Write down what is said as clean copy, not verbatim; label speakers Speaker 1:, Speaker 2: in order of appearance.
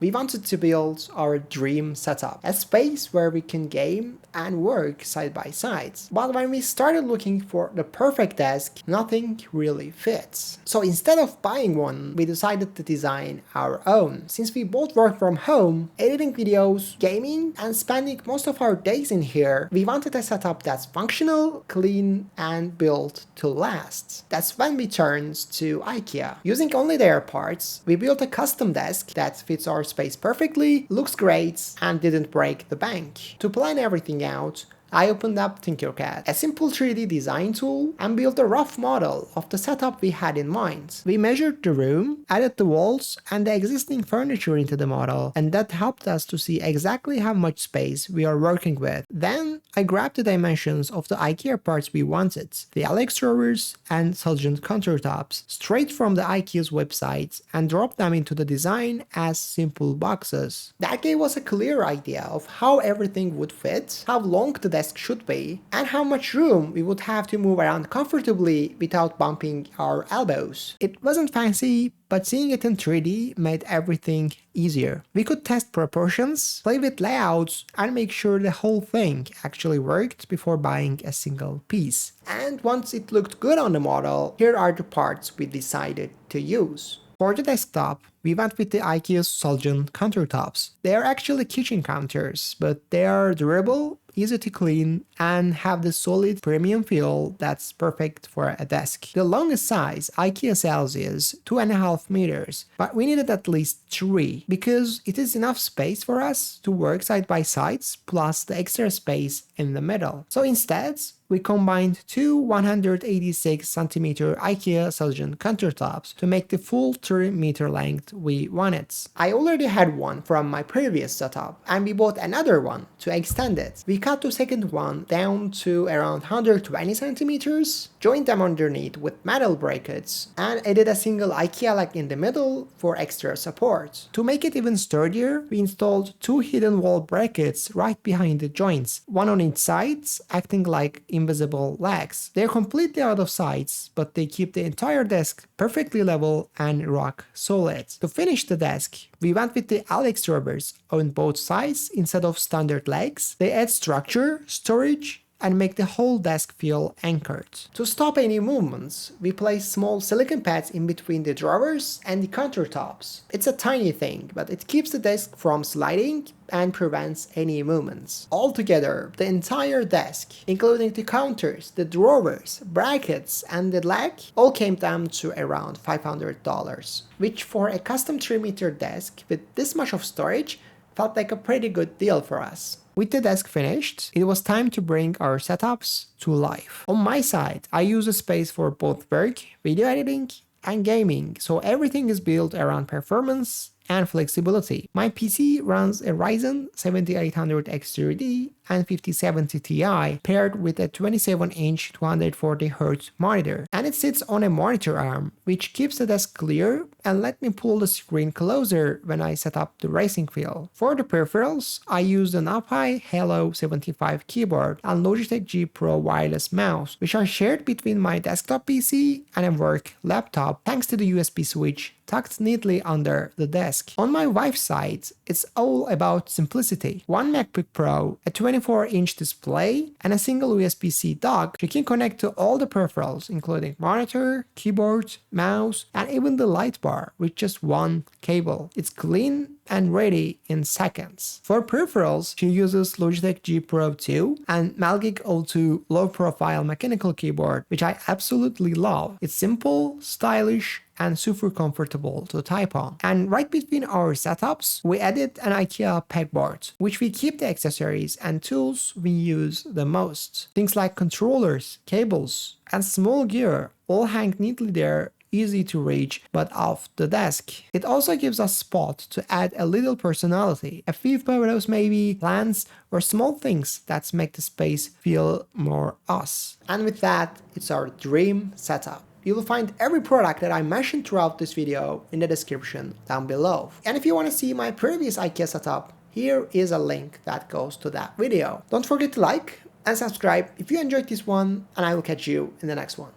Speaker 1: We wanted to build our dream setup, a space where we can game and work side by side. But when we started looking for the perfect desk, nothing really fits. So instead of buying one, we decided to design our own. Since we both work from home, editing videos, gaming, and spending most of our days in here, we wanted a setup that's functional, clean, and built to last. That's when we turned to IKEA. Using only their parts, we built a custom desk that fits our space perfectly, looks great, and didn't break the bank. To plan everything out, I opened up Tinkercad, a simple 3D design tool, and built a rough model of the setup we had in mind. We measured the room, added the walls and the existing furniture into the model, and that helped us to see exactly how much space we are working with. Then I grabbed the dimensions of the IKEA parts we wanted, the Alex drawers and Saljan countertops, straight from the IKEA's website, and dropped them into the design as simple boxes. That gave us a clear idea of how everything would fit, how long the desk should be, and how much room we would have to move around comfortably without bumping our elbows. It wasn't fancy, but seeing it in 3D made everything easier. We could test proportions, play with layouts, and make sure the whole thing actually worked before buying a single piece. And once it looked good on the model, here are the parts we decided to use. For the desktop, we went with the IKEA's Saljan countertops. They are actually kitchen counters, but they are durable, easy to clean, and have the solid premium feel that's perfect for a desk. The longest size IKEA sells is 2.5 meters, but we needed at least 3 because it is enough space for us to work side by sides plus the extra space in the middle. So instead, we combined two 186 cm IKEA Saljan countertops to make the full 3-meter length we wanted. I already had one from my previous setup, and we bought another one to extend it. We cut the second one down to around 120 centimeters, joined them underneath with metal brackets, and added a single IKEA leg in the middle for extra support. To make it even sturdier, we installed 2 hidden wall brackets right behind the joints, one on each side, acting like invisible legs. They're completely out of sight, but they keep the entire desk perfectly level and rock solid. To finish the desk, we went with the Alex drawers on both sides instead of standard legs. They add structure, storage, and make the whole desk feel anchored. To stop any movements, we place small silicone pads in between the drawers and the countertops. It's a tiny thing, but it keeps the desk from sliding and prevents any movements. Altogether, the entire desk, including the counters, the drawers, brackets, and the leg, all came down to around $500, which for a custom 3-meter desk with this much of storage felt like a pretty good deal for us. With the desk finished, it was time to bring our setups to life. On my side, I use a space for both work, video editing, and gaming, so everything is built around performance and flexibility. My PC runs a Ryzen 7800 X3D and 5070 Ti paired with a 27-inch 240Hz monitor, and it sits on a monitor arm, which keeps the desk clear and let me pull the screen closer when I set up the racing wheel. For the peripherals, I used an Apai Halo 75 keyboard and Logitech G Pro wireless mouse, which are shared between my desktop PC and a work laptop thanks to the USB switch tucked neatly under the desk. On my wife's side, it's all about simplicity. One MacBook Pro, a 24-inch display, and a single USB-C dock. You can connect to all the peripherals, including monitor, keyboard, mouse, and even the light bar with just one cable. It's clean and ready in seconds. For peripherals, she uses Logitech G Pro 2 and Malgig O2 low-profile mechanical keyboard, which I absolutely love. It's simple, stylish, and super comfortable to type on. And right between our setups, we added an IKEA pegboard, which we keep the accessories and tools we use the most. Things like controllers, cables, and small gear all hang neatly there, easy to reach but off the desk. It also gives us spot to add a little personality, a few photos maybe, plants, or small things that make the space feel more us. And with that, it's our dream setup. You will find every product that I mentioned throughout this video in the description down below. And if you want to see my previous IKEA setup, here is a link that goes to that video. Don't forget to like and subscribe if you enjoyed this one, and I will catch you in the next one.